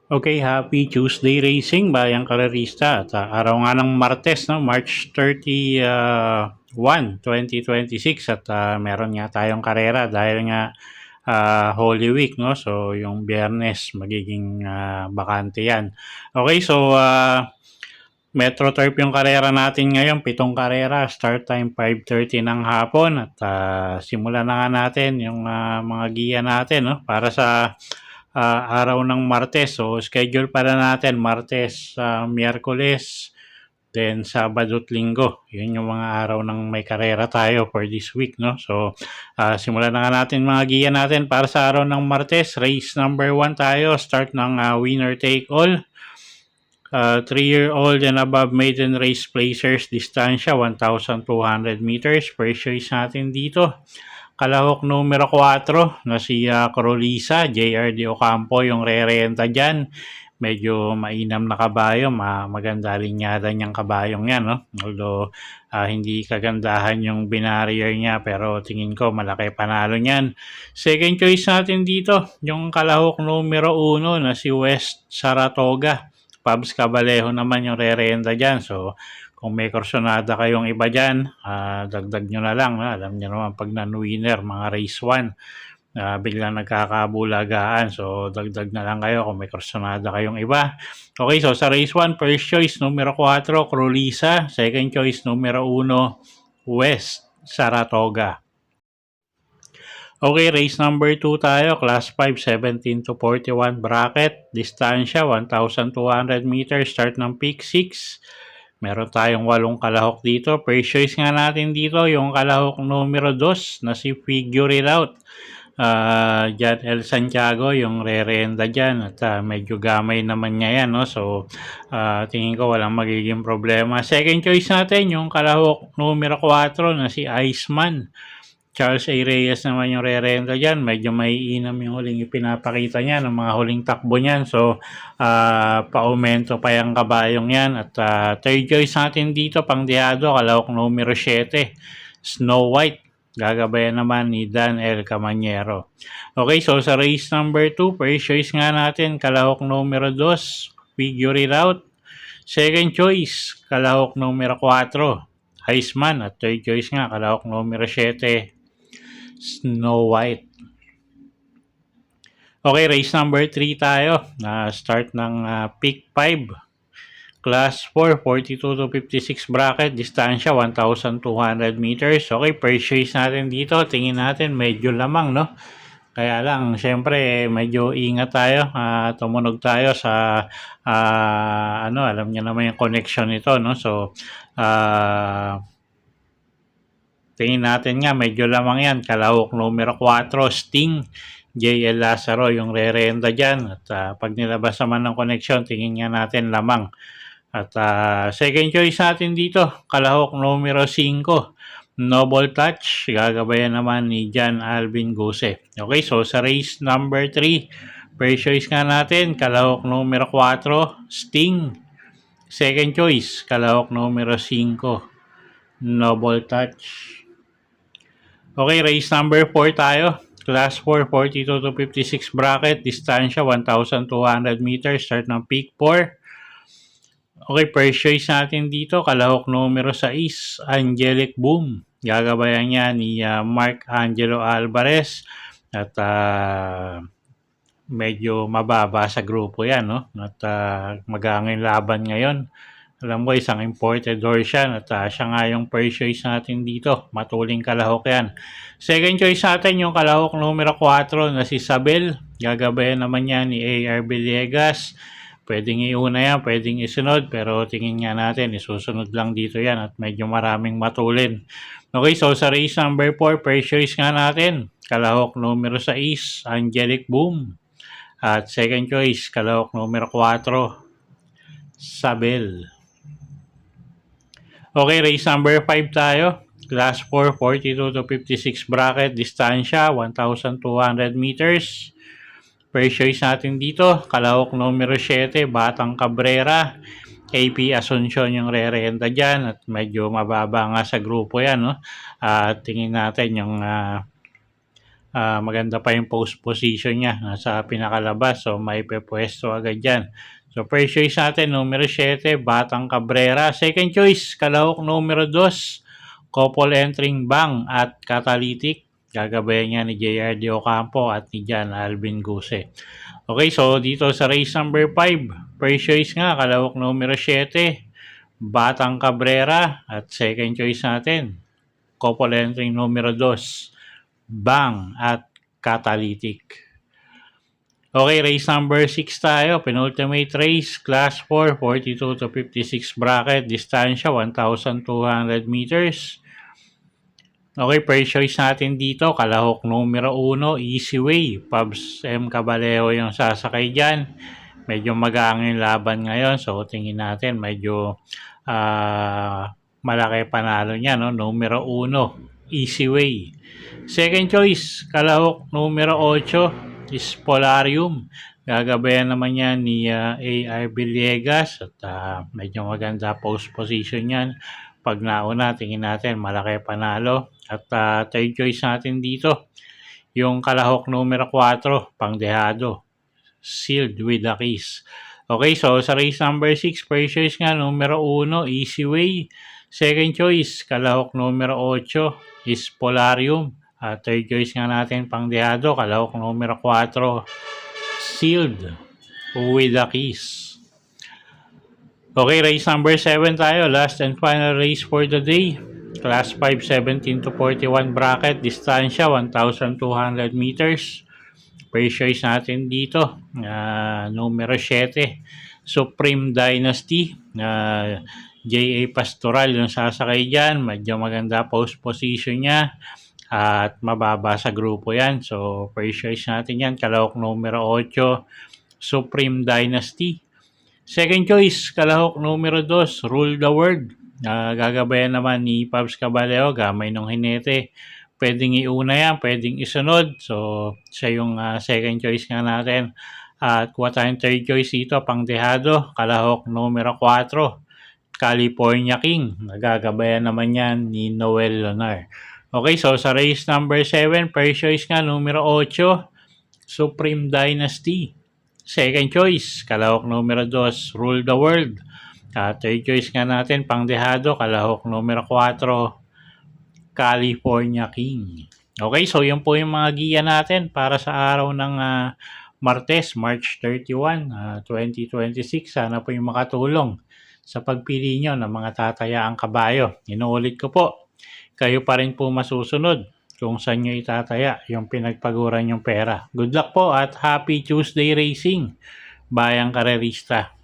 Okay, happy Tuesday Racing Bayang Karerista at araw nga ng Martes, no, March 31, 2026 at meron nga tayong karera dahil nga Holy Week, no? So yung Biyernes magiging bakante yan. Okay, so Metro Turf yung karera natin ngayon, 7 karera, start time 5:30 ng hapon at simulan na nga natin yung mga giya natin, no, para sa araw ng Martes. So schedule pala natin Martes, Miyerkules, then Sabado at Linggo. Yun yung mga araw ng may karera tayo for this week, no? So simulan na nga natin mga giya natin para sa araw ng Martes. Race number 1 tayo, start ng winner take all. 3-year-old and above maiden race placers, distansya 1,200 meters. First choice natin dito, kalahok numero 4 na si Crolisa, JR de Ocampo yung re-renta dyan. Medyo mainam na kabayo, maganda linyada niyang kabayong yan, no? Although hindi kagandahan yung binarier niya, pero tingin ko malaki panalo niyan. Second choice natin dito, yung kalahok numero 1 na si West Saratoga. Pabs Cabalejo naman yung re-renta dyan. So kung may kursonada kayong iba dyan, dagdag nyo na lang. Alam nyo naman pag non-winner, mga race 1, biglang nagkakabulagaan. So dagdag na lang kayo kung may kursonada kayong iba. Okay, so sa race 1, first choice numero 4, Crolisa. Second choice numero 1, West Saratoga. Okay, race number 2 tayo, class 5, 17 to 41 bracket, distansya 1,200 meters, start ng peak 6. Meron tayong 8 kalahok dito. First choice nga natin dito, yung kalahok numero 2 na si Figure It Out. Jan L. Santiago yung re-renta dyan at medyo gamay naman niya yan, no? So tingin ko walang magiging problema. Second choice natin yung kalahok numero 4 na si Iceman. Charles A. Reyes naman yung re-renta dyan. Medyo may inam yung huling ipinapakita niya ng mga huling takbo niyan. So, pa-aumento pa yung kabayong yan. At third choice natin dito, pangdihado, kalahok numero 7, Snow White. Gagabayan naman ni Dan L. Camanyero. Okay, so sa race number 2, first choice nga natin, kalahok numero 2, Figure It Out. Second choice, kalahok numero 4, Heisman. At third choice nga, kalahok numero 7, Snow White. Okay, race number 3 tayo. Start ng peak 5. Class 4, 42 to 56 bracket. Distansya 1,200 meters. Okay, first choice natin dito. Tingin natin medyo lamang, no? Kaya lang, syempre, medyo ingat tayo. Tumunog tayo sa, alam niyo naman yung connection nito, no? So, tingin natin nga, medyo lamang yan. Kalahok numero 4, Sting, JL Lazaro, yung re-renta dyan. At pag nilabas naman ng connection, tingin nga natin lamang. At second choice natin dito, kalahok numero 5, Noble Touch. Gagabayan naman ni John Alvin Guse. Okay, so sa race number 3, first choice nga natin, kalahok numero 4, Sting. Second choice, kalahok numero 5, Noble Touch. Okay, race number 4 tayo. Class 4, 42 to 56 bracket. Distansya 1,200 meters. Start ng peak 4. Okay, first choice natin dito, kalahok numero 6, Angelic Boom. Gagabayan niya ni Mark Angelo Alvarez. At medyo mababa sa grupo yan, no? At magangin laban ngayon. Alam mo, isang imported horse yan at siya nga yung first choice natin dito. Matuling kalahok yan. Second choice natin yung kalahok numero 4 na si Sabel. Gagabayan naman yan ni A.R. Villegas. Pwedeng iuna yan, pwedeng isunod, pero tingin nga natin, isusunod lang dito yan at medyo maraming matulin. Okay, so sa race number 4, first choice nga natin, kalahok numero 6, Angelic Boom. At second choice, kalahok numero 4, Sabel. Okay, race number 5 tayo. Class 4, 42 to 56 bracket. Distansya, 1,200 meters. First choice natin dito, kalahok numero 7, Batang Cabrera. AP Asuncion yung re-renta dyan at medyo mababa nga sa grupo yan, no? At tingin natin yung maganda pa yung post position niya nasa pinakalabas, so may pwesto agad dyan. So first choice natin numero 7, Batang Cabrera. Second choice, kalahok numero 2, Couple Entering Bang at Catalytic. Gagabayan niya ni JR De Ocampo at ni Jan Alvin Guse. Okay, so dito sa race number 5, first choice nga, kalahok numero 7, Batang Cabrera. At second choice natin, Couple Entering numero 2, Bang at Catalytic. Okay, race number 6 tayo. Penultimate race, class 4, 42 to 56 bracket, distansya 1,200 meters. Okay, first choice natin dito, kalahok numero 1, Easy Way. Pabs M. Cabalejo yung sasakay dyan. Medyo magaang yung laban ngayon, so tingin natin medyo malaki panalo niya, no? Numero 1, Easy Way. Second choice, kalahok numero 8, is Polarium. Gagabayan naman yan ni A.R. Villegas at medyo maganda post position yan. Pag nauna, tingin natin malaki panalo. At third choice natin dito, yung kalahok numero 4, Pangdehado, Sealed with the Keys. Okay, so sa race number 6, first choice nga numero 1, Easy Way. Second choice, kalahok numero 8, is Polarium. Third choice nga natin, Pangdehado, kalahok numero 4, Sealed with the Keys. Okay, race number 7 tayo. Last and final race for the day. Class 5, 17 to 41 bracket, distansya 1,200 meters. First choice natin dito, numero 7, Supreme Dynasty. J.A. Pastoral yung sasakay dyan. Medyo maganda post position niya. At mababa sa grupo yan. So, first choice natin yan, kalahok numero 8, Supreme Dynasty. Second choice, kalahok numero 2, Rule the World. Gagabayan naman ni Pabs Cabalejo, gamay ng hinete. Pwedeng iuna yan, pwedeng isunod. So, siya yung second choice nga natin. At kuha tayong third choice dito, Pangdehado, kalahok numero 4, California King. Gagabayan naman yan ni Noel Lonar. Okay, so sa race number 7, first choice nga, numero 8, Supreme Dynasty. Second choice, kalahok numero 2, Rule the World. Third choice nga natin, Pangdehado, kalahok numero 4, California King. Okay, so yun po yung mga giya natin para sa araw ng Martes, March 31, 2026. Sana po yung makatulong sa pagpili nyo ng mga tatayaang kabayo. Inuulit ko po, kayo pa rin po masusunod kung saan nyo itataya yung pinagpaguran yung pera. Good luck po at happy Tuesday racing, bayang karerista.